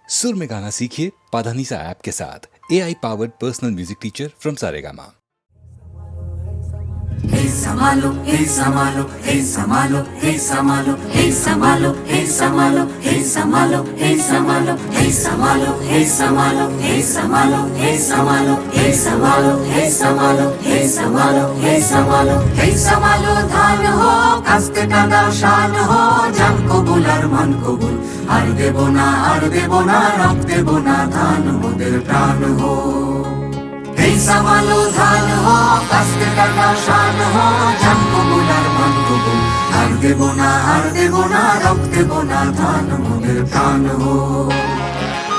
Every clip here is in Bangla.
सुर में गाना सीखिए पाधानीसा ऐप के साथ AI powered personal music teacher from Saregama. Hey Samalo, hey Samalo, hey Samalo, hey Samalo, hey Samalo, hey Samalo, hey Samalo, hey Samalo, hey Samalo, hey Samalo, hey Samalo, hey Samalo, hey Samalo, hey Samalo, hey Samalo, hey Samalo, hey Samalo ধান ho কাস্তে কাঁদাও শান ho জান কবুল আর মন কবুল আর দেব না রক্ত দেব না ধান মোদের প্রাণ ho Hey Samalo ধান ho কাস্তে কাঁদাও শান ho জান কবুল আর মন কবুল আর দেব না রক্ত দেব না ধান মোদের প্রাণ ho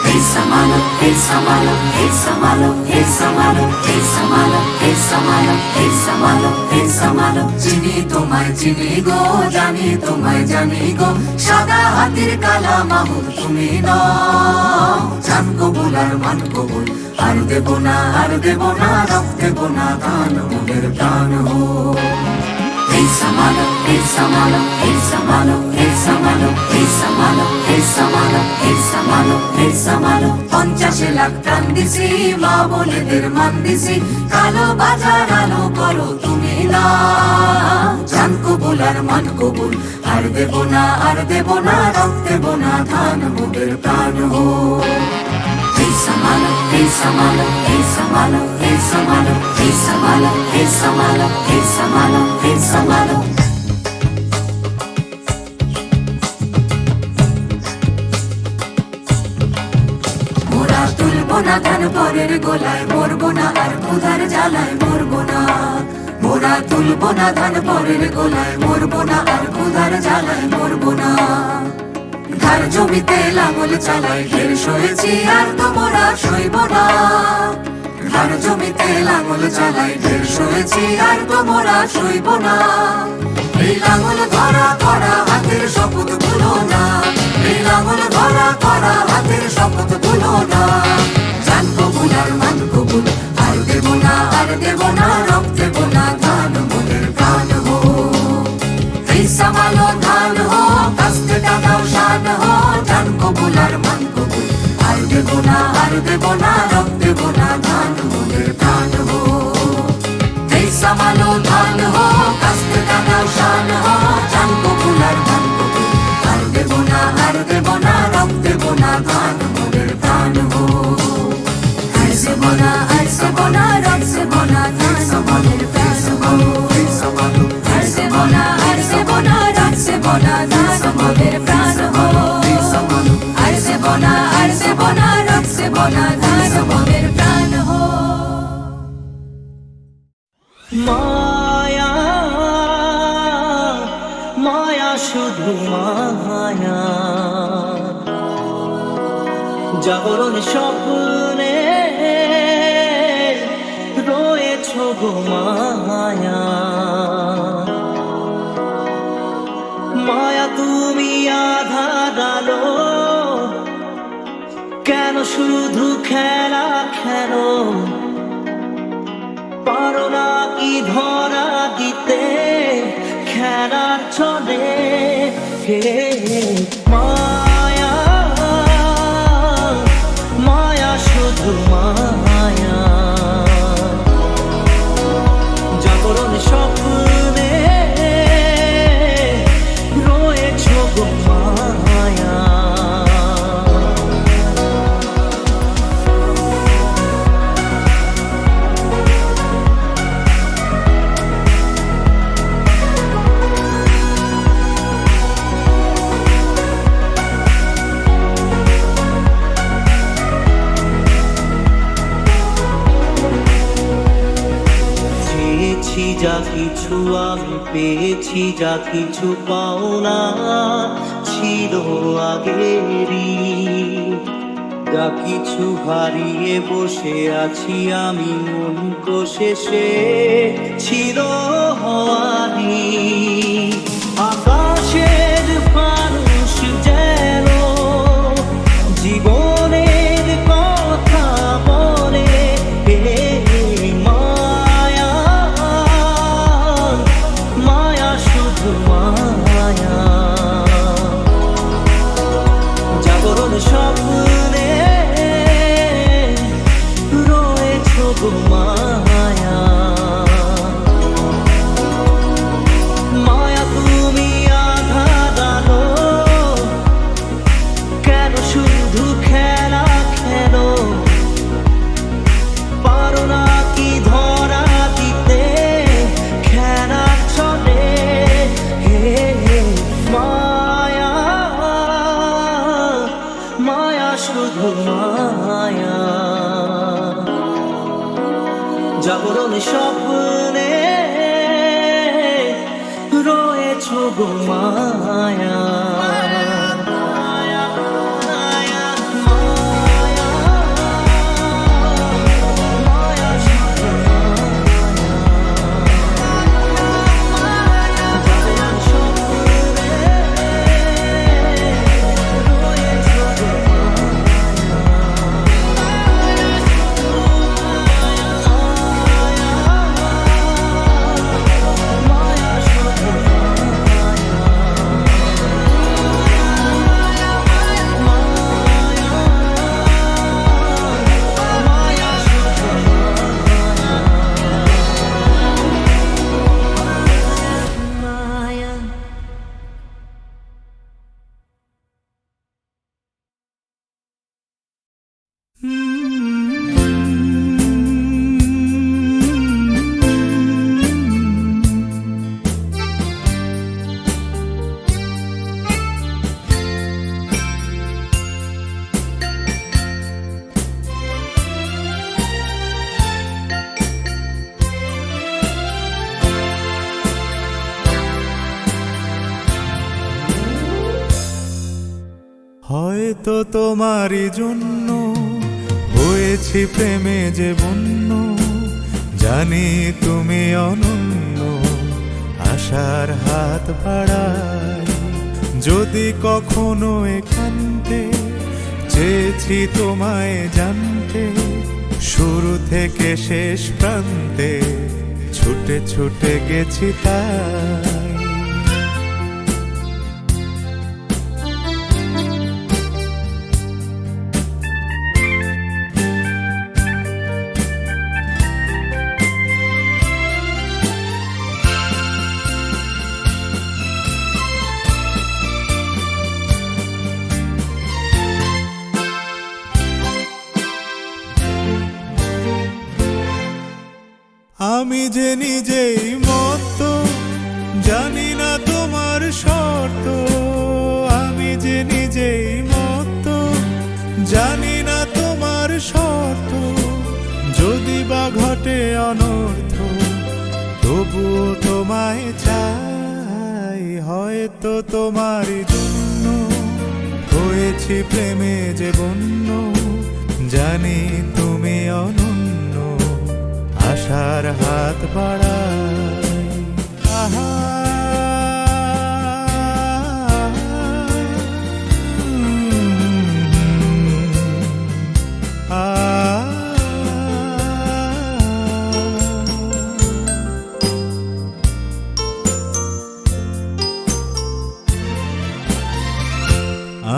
Hey Samalo, hey Samalo, hey Samalo, hey Samalo, hey Samalo, hey Samalo, hey Samalo, hey Samalo চিনি তোমায় চিনি গো জানি তোমায় জানি গো সাদা হাতির কালা মাহুর তুমি নও জান কবুল আর মান কবুল আর দেব না রক্ত দেব না ধান মোদের প্রাণ হো Hey Samalo, hey Samalo, hey Samalo, hey Samalo, hey Samalo, hey Samalo, hey Samalo, hey Samalo 50 lakh প্রাণ দিছি মা বলেদের মান দিছি কালো বাজার আলো করো তুমি না জান কবুল আর মান কবুল আর দেব না রক্ত দেব না ধান মোদের প্রাণ হো Hey Samalo, hey Samalo, hey Samalo, hey Samalo, hey Samalo, hey Samalo, hey Samalo, hey Samalo মোরা তুলবো না ধান পরের গোলায় মরবো না আর ক্ষুধার জ্বালায় মরবো না মোরা তুলবো না ধান পরের গোলায় মরবো না আর ক্ষুধার জ্বালায় মরবো না ধার জমিতে লাঙল চালাই ঢের সয়েছি আর তোমরা সইব না ধার জমিতে লাঙল চালাই ঢের সয়েছি আর তোমরা সইব না এই লাঙল ধরা করা হাতের শপথ ভুলো না এই লাঙল ধরা করা হাতের শপথ ভুলো না জান কবুল আর মান কবুল আর দেব না রক্ত দেব না ধান মোদের প্রাণ হো Hey Samalo ধান হো কাস্তে কাঁদাও শান হো জান কবুল আর মান কবুল আর দেব না রক্ত দেব না ধান মোদের প্রাণ হো Hey Samalo ধান হো কাস্তে কাঁদাও শান হো জান কবুল আর মান কবুল আর দেব না রক্ত দেব না ধান মোদের প্রাণ হো আর দেব না রক্ত দেব না ধান মোদের প্রাণ হো Hey Samalo আর দেব না রক্ত দেব না ধান মোদের প্রাণ হো আর দেব না রক্ত দেব না ধান মোদের প্রাণ হো মায়া মায়া শুধু মায়া জাগরণ স্বপ্নে রয়েছ গো মায়া মায়া তুমি আধার আলো কেন শুধু খেলা খেলো পারো না কি ধরা দিতে খেলার চলে হে মায়া মায়া শুধু মায়া জাগরণ স্বপ্নে রয়েছ গো মায়া যা কিছু আমি পেয়েছি যা কিছু পাওনা ছিল আগেরই যা কিছু হারিয়ে বসে আছি আমি মন কোষে ছিল হওয়ারি আকাশের মানুষ যেন জীবনের কথা বলে মায়া মায়া শুধু মায়া জাগরণ স্বপ্নে শুধু মায়া, জাগরণ স্বপ্নে রয়েছো গো মায়া। হয়তো তোমারই জন্য হয়েছি প্রেমে যে বন্য, জানি তুমি অনন্য, আশার হাত বাড়াই। যদি কখনো একান্তে চেয়েছি তোমায় জানতে, শুরু থেকে শেষ প্রান্তে ছুটে ছুটে গেছি তাই। আমি যে নিজেই মত্ত, জানি না তোমার শর্ত। আমি যে নিজেই মত্ত, জানি না তোমার শর্ত। যদি বা ঘটে অনর্থ, তবুও তোমায় চাই। হয়তো তোমারই জন্য হয়েছি প্রেমে যে বন্য, জানি তুমি অনন্য, আশার হাত বাড়াই। আহা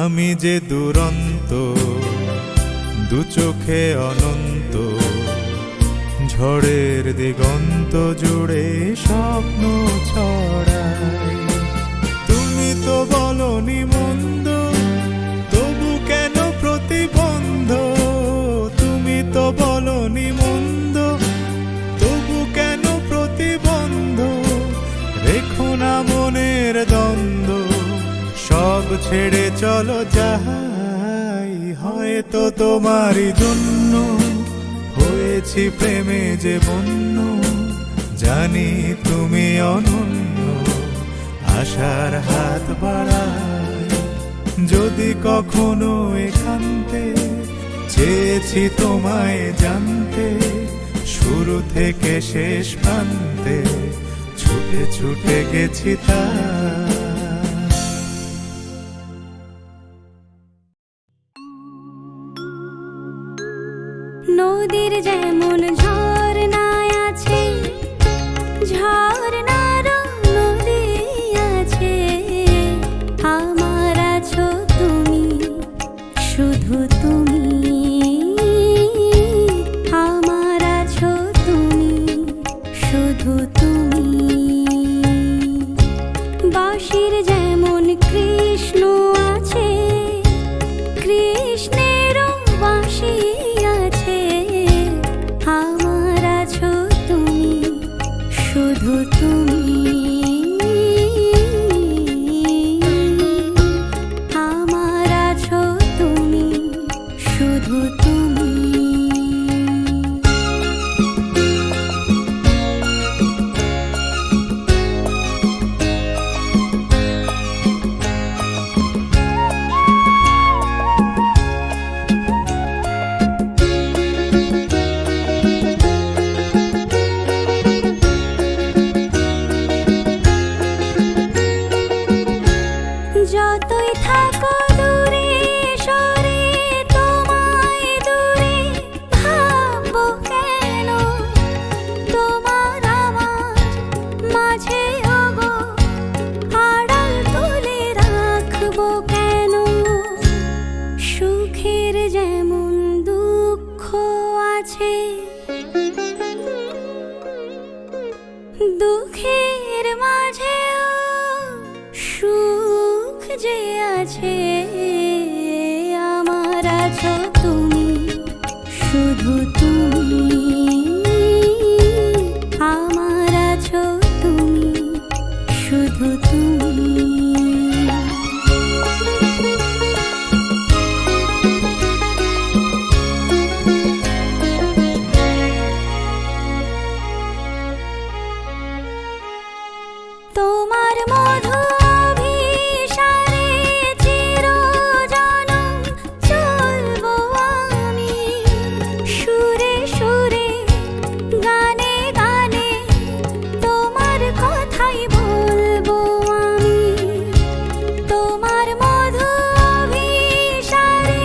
আমি যে দুরন্ত, দু চোখে অনন্ত, ঝড়ের দিগন্ত জুড়ে স্বপ্ন ছড়াই। তুমি তো বলনি মন্দ, তবু কেন প্রতিবন্ধ? তুমি তো বলনি মন্দ, তবু কেন প্রতিবন্ধ? রেখো না মনের দ্বন্দ্ব, সব ছেড়ে চলো যাই। হয়তো তোমারই জন্য হয়েছি প্রেমে যে বন্য, জানি তুমি অনন্য, আশার হাত বাড়াই। যদি কখনো একান্তে চেয়েছি তোমায় জানতে, শুরু থেকে শেষ প্রান্তে ছুটে ছুটে গেছি তাই। নদীর যেমন ঝর্ণায় আছে, ঝর্ণারও নদী আছে, আমার আছো তুমি, শুধু তুমি, আমার আছো তুমি, শুধু তুমি। বাঁশির যেমন কৃষ্ণ আছে, কৃষ্ণেরও বাঁশি আছে, আমার আছো তুমি, শুধু তুমি, আমার আছো তুমি, সুখের যেমন দুঃখ আছে, দুঃখের মাঝেও সুখ যে আছে। আমার আছো তুমি, শুধু তুমি, আমার আছো তুমি, শুধু তুমি। তোমার মধু অভিসারে চিরজনম চলবো আমি, সুরে সুরে গানে গানে তোমার কথাই বলবো আমি। তোমার মধু অভিসারে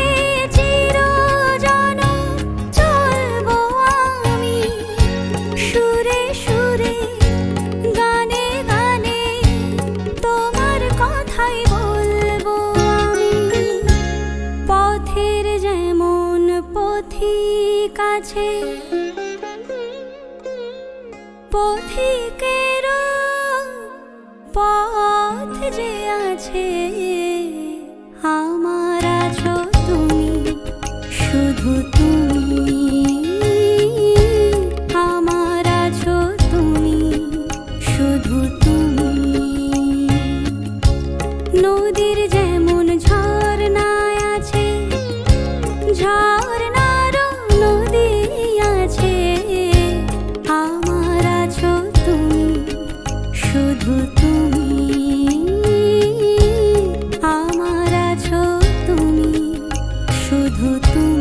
চিরজনম চলবো আমি, সুরে সুরে গানে গানে তোমার কথাই বলবো আমি। পথের যেমন পথিক আছে, পথিকেরও পথ যে আছে। আমার আছো তুমি, শুধু তুমি, আমার আছো তুমি, শুধু তুমি। নদীর যেমন ঝর্ণায় আছে, ঝর্ণারও নদী আছে। আমার আছো তুমি, শুধু তুমি, আমার আছো তুমি, শুধু তুমি।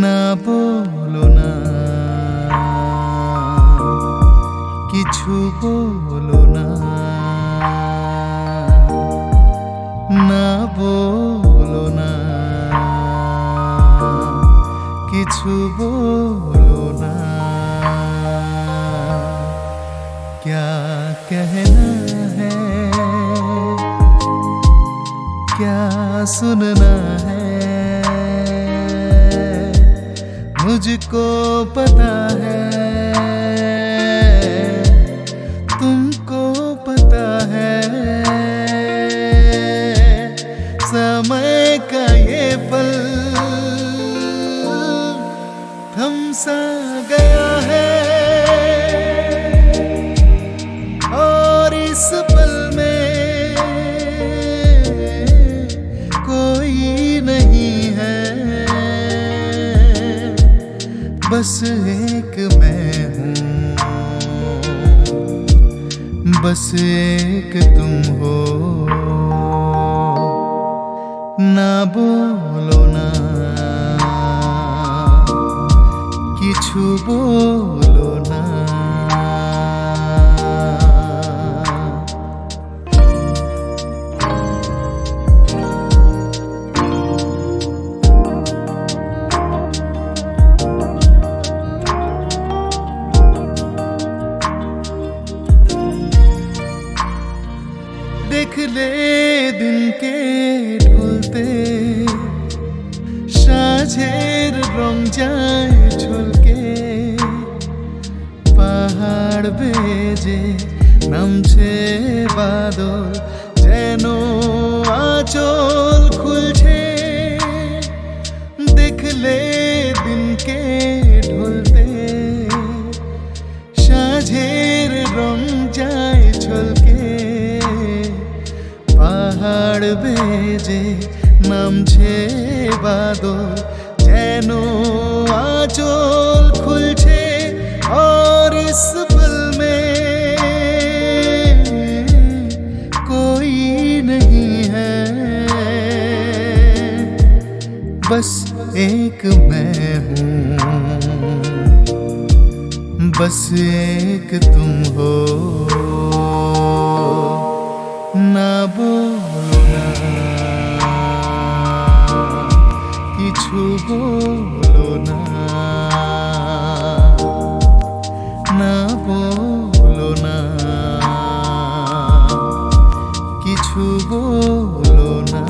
না বলো না, কিছু বলো না, না বলো না, কিছু বলো না। क्या कहना है, क्या सुनना है, मुझको पता है, तुमको पता है। समय का ये पल थम सा गया है, और इस पल में कोई नहीं है, बस एक मैं हूँ, बस एक तुम हो। ना बोलो ना, কিছু বলো না। देख ले दिन के ঢলতে, সাঁঝের রং যায় ঝলকে, পাহাড় বেজে নামছে বাদল, যেন আঁচল খুলছে। দেখলে দিনকে ঢলতে, সাঁঝের রং যায় ঝলকে, পাহাড় বেজে নামছে বাদল, যেন আঁচল খুলছে। और इस पल में कोई नहीं है, बस एक मैं हूँ, बस एक तुम हो, ना बोलो ना किछु बोलो ना, ना बोलो ना किछु बोलो ना।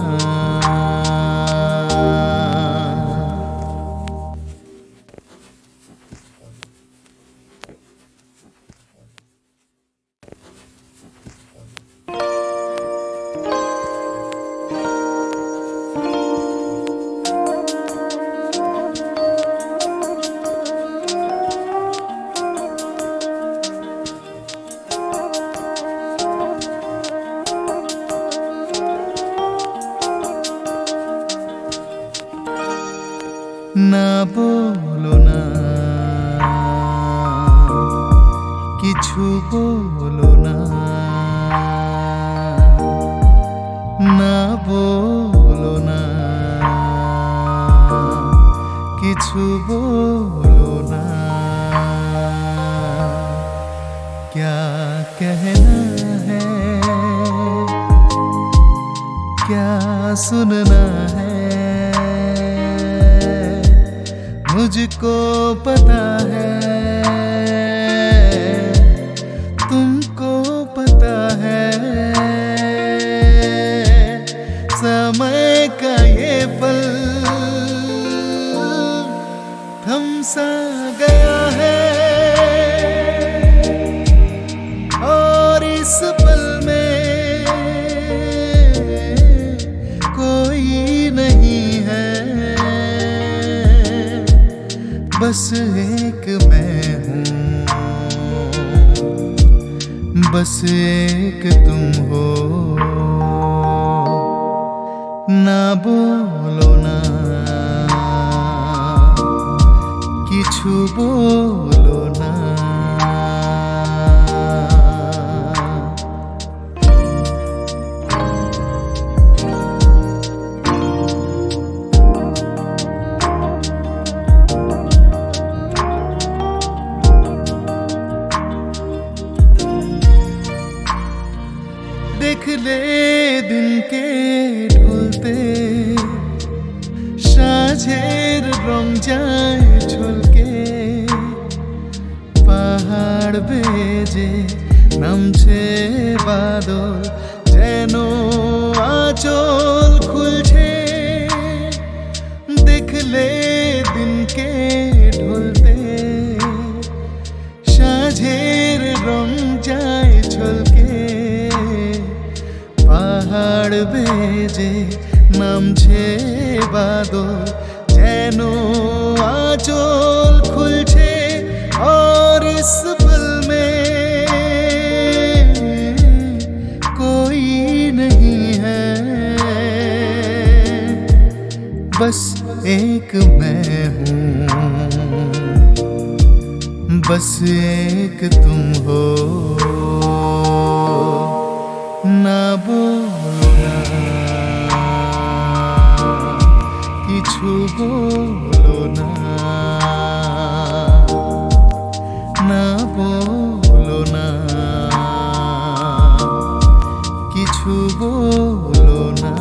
ना बोलो ना किछु बोलो ना, ना बोलो ना किछु बोलो ना। क्या कहना है, क्या सुनना है, मुझको पता है, तुमको पता है। समय का ये पल थम सा गया है, और इस पल में कोई नहीं है, बस एक मैं हूँ, बस एक तुम हो, ना बोलो ना किछु बोलो ना। देख ले दिन के ঢলতে, সাঁঝের রং যায় ঝলকে, পাহাড় বেজে নামছে বাদল, যেন আঁচল খুলছে। দেখলে দিনকে ঢলতে, সাঁঝের রং যায় ঝলকে, পাহাড় বেজে নামছে বাদল, যেন আঁচল খুলছে। और इस पल में कोई नहीं है, बस एक मैं हूँ, बस एक तुम हो, ना बोलो ना किछु बोलो ना, ना बोलो ना किछु बोलो ना।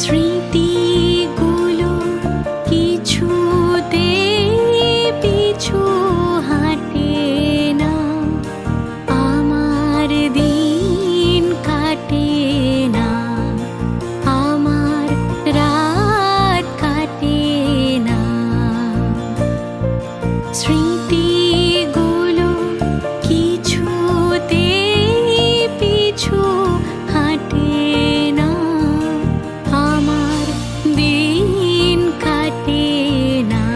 স্মৃতিগুলো কিছুতে পিছু হাঁটে না, আমার দিন কাটে না, আমার রাত কাটে না। স্মৃতিগুলো কিছুতে পিছু হাঁটে না, আমার দিন কাটে না,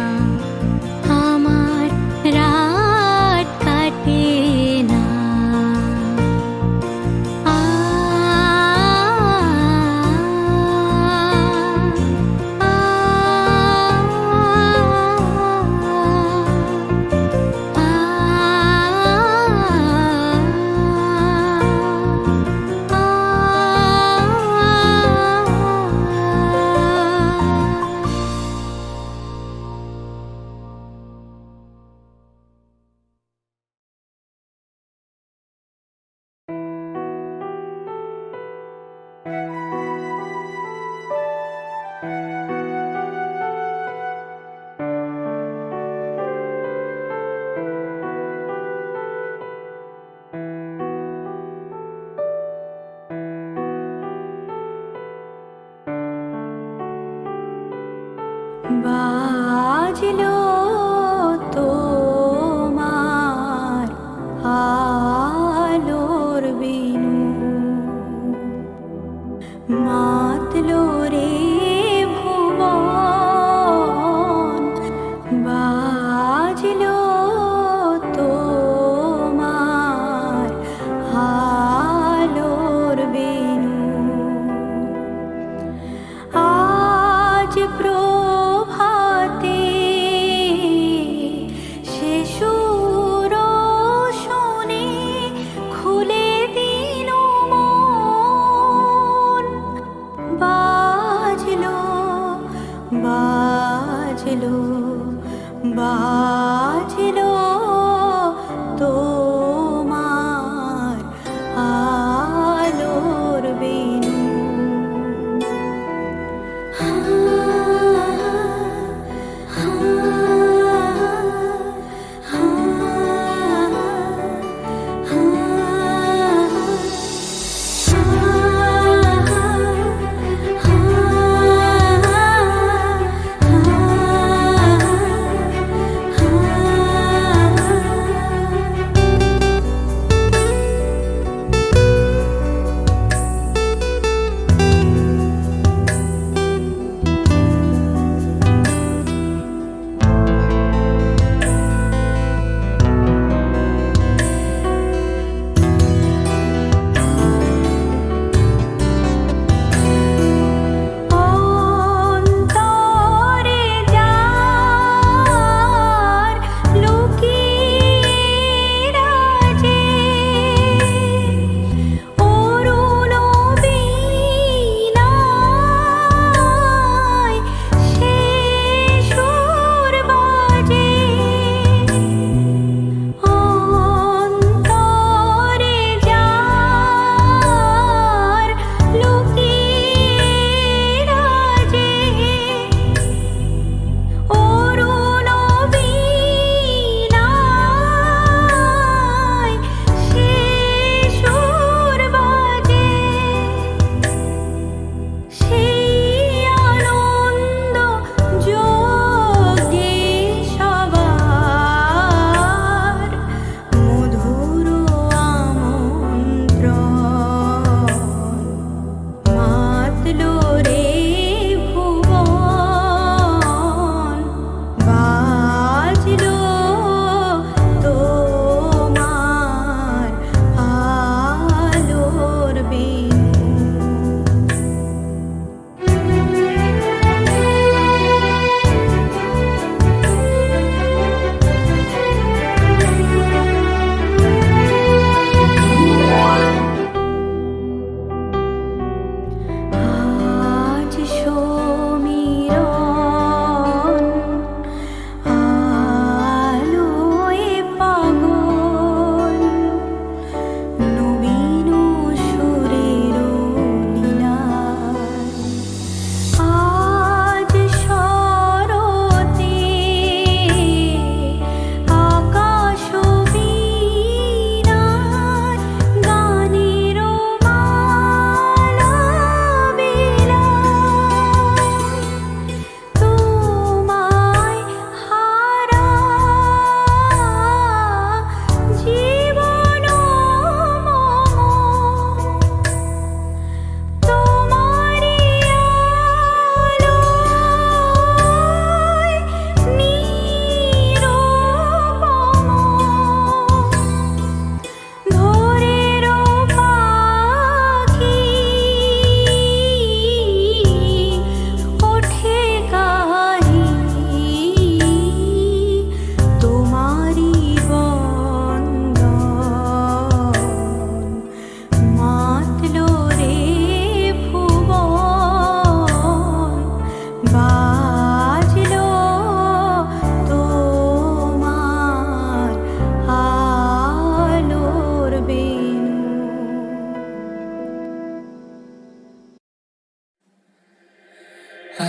আমার রাত কাটে না। আ বাজলো তোমার আলোর বিনু, মাতলো রে ভুবন। বাজলো তোমার আলোর বিনু, আজ প্রভাতে সে সুর শুনে খুলে দিল মন। বাজলো বাজলো বাজলো তোমার আলোর বিনু।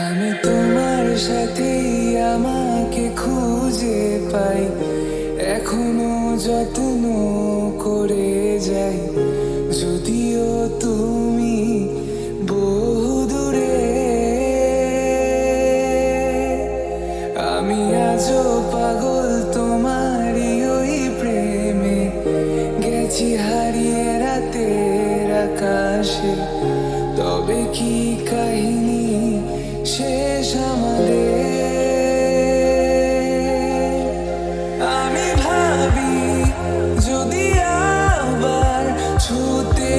আমি তোমার সাথেই আমাকে খুঁজে পাই, এখনো যত্ন করে যাই, যদিও তুমি বহু দূরে। আমি আজও পাগল তোমারই ওই প্রেমে, গেছি হারিয়ে রাতের আকাশে। তবে কি কাহিনী শেষ আমাদের? আমি ভাবি যদি আবার ছুতে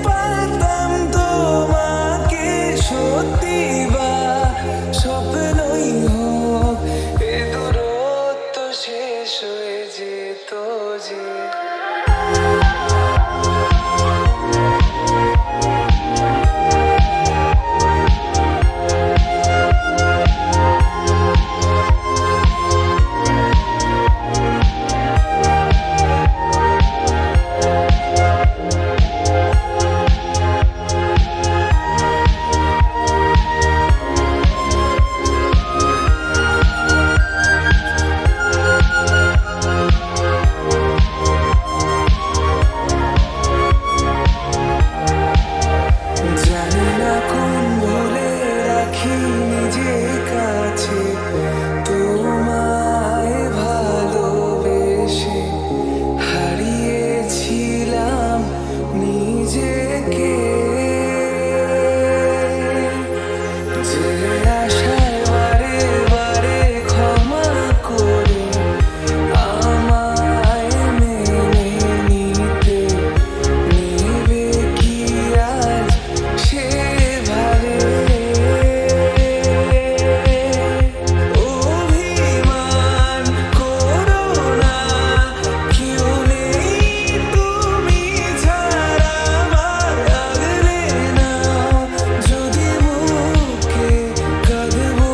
পারতাম তোমাকে, সত্যি বা স্বপ্নই হোক, এ দূরত্ব শেষ হয়ে যেত যে। জানি না কোন ভুলে রাখি নিজের কাছে, তোমায় ভালোবেসে হারিয়েছিলাম নিজেকে। যে আশায় বারে বারে ক্ষমা করে আমায় মেনে নিতে, নেবে কি আজ সেভাবে? অভিমান করো না, কেউ নেই তুমি ছাড়া আমার, আগলে নাও যদি বুকে, কাঁদবো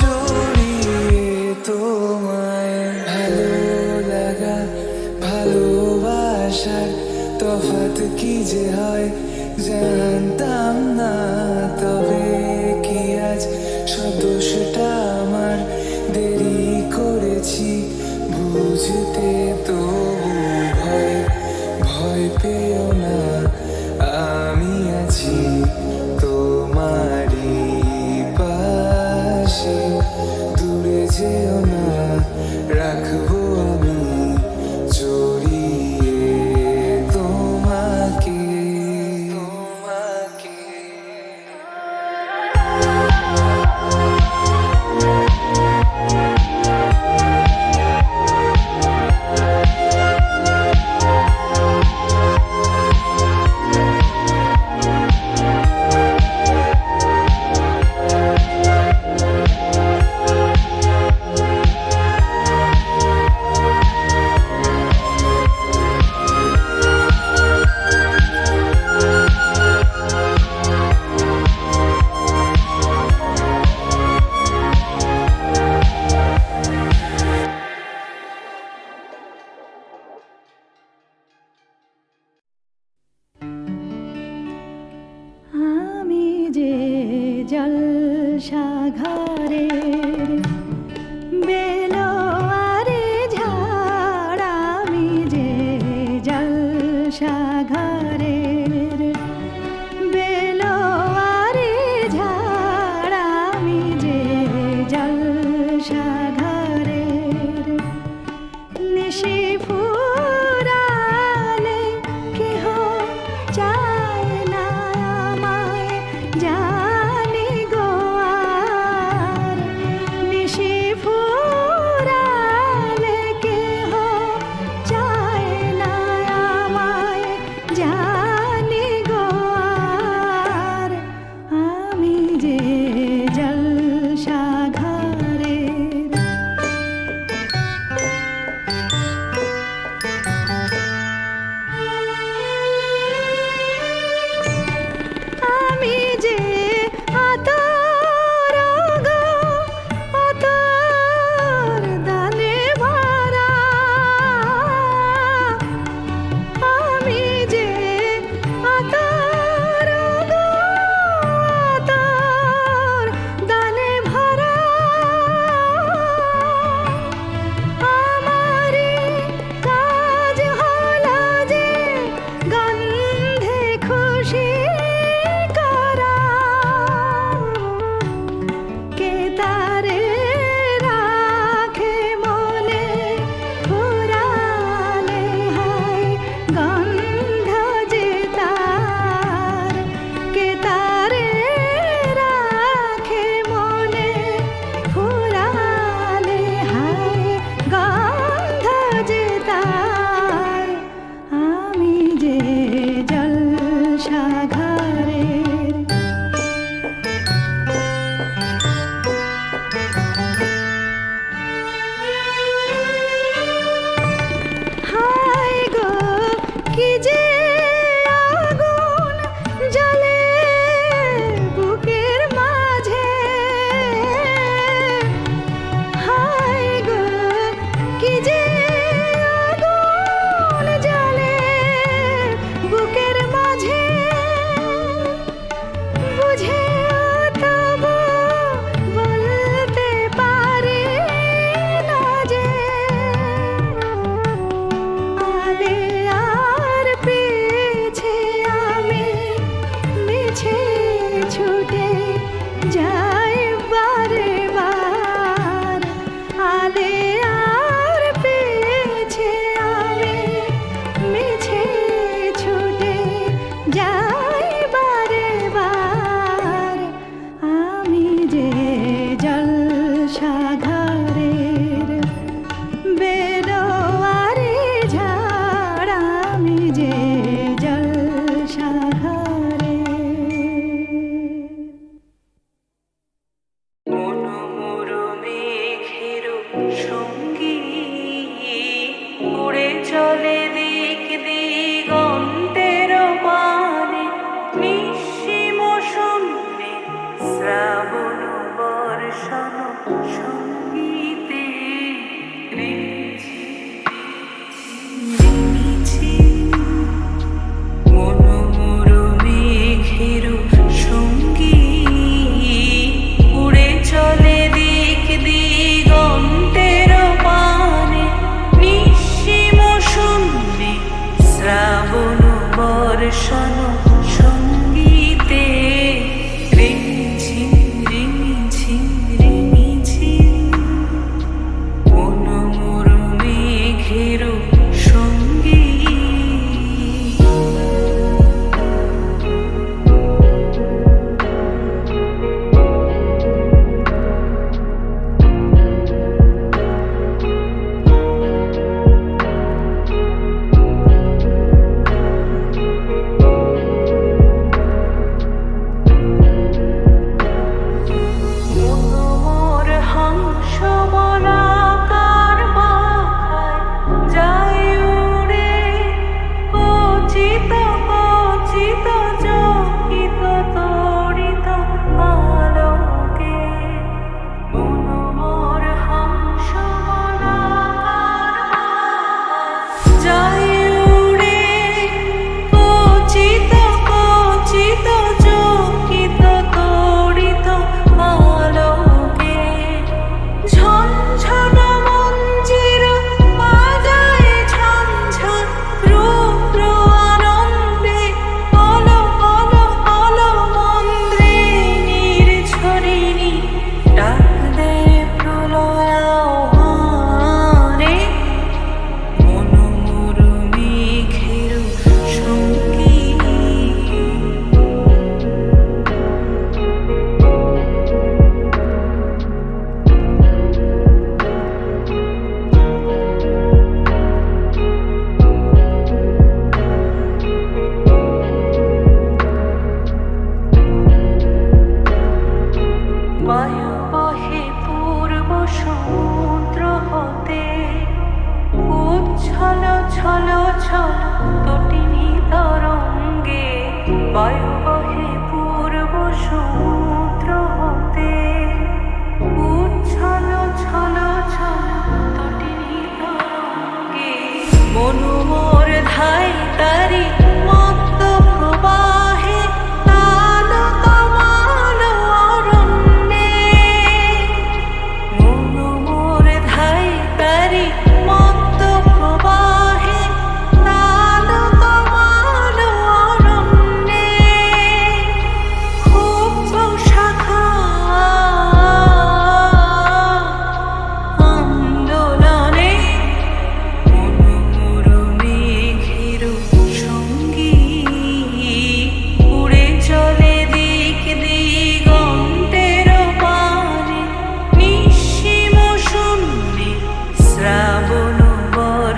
জড়িয়ে তোমায়। ভালো লাগা ভালোবাসার তফাৎ কি যে হয় জানতাম না, তবে কি আজ সব দোষটা আমার? দেরি করেছি বুঝতে, তবু ভয় ভয় পেও না, আমি আছি তোমারই পাশে। দূরে যেও না, রাখবো আমি জড়িয়ে তোমাকে। আমি যে জলসাঘরের বেলোয়ারে ঝাড়, আমি যে জলসাঘরের বেলোয়ারে ঝাড়, আমি যে জলসাঘরের নিশি ফুরালে কেহ চায় না আমায়, জানি গো আর। নিশি ফুরালে কেহ চায় না আমায়, জানি গো আর। আমি যে জলসাঘরের আমি যে আতর গো, আতর দানে ভরা, আমি যে আতর গো, আতর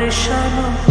মেশানো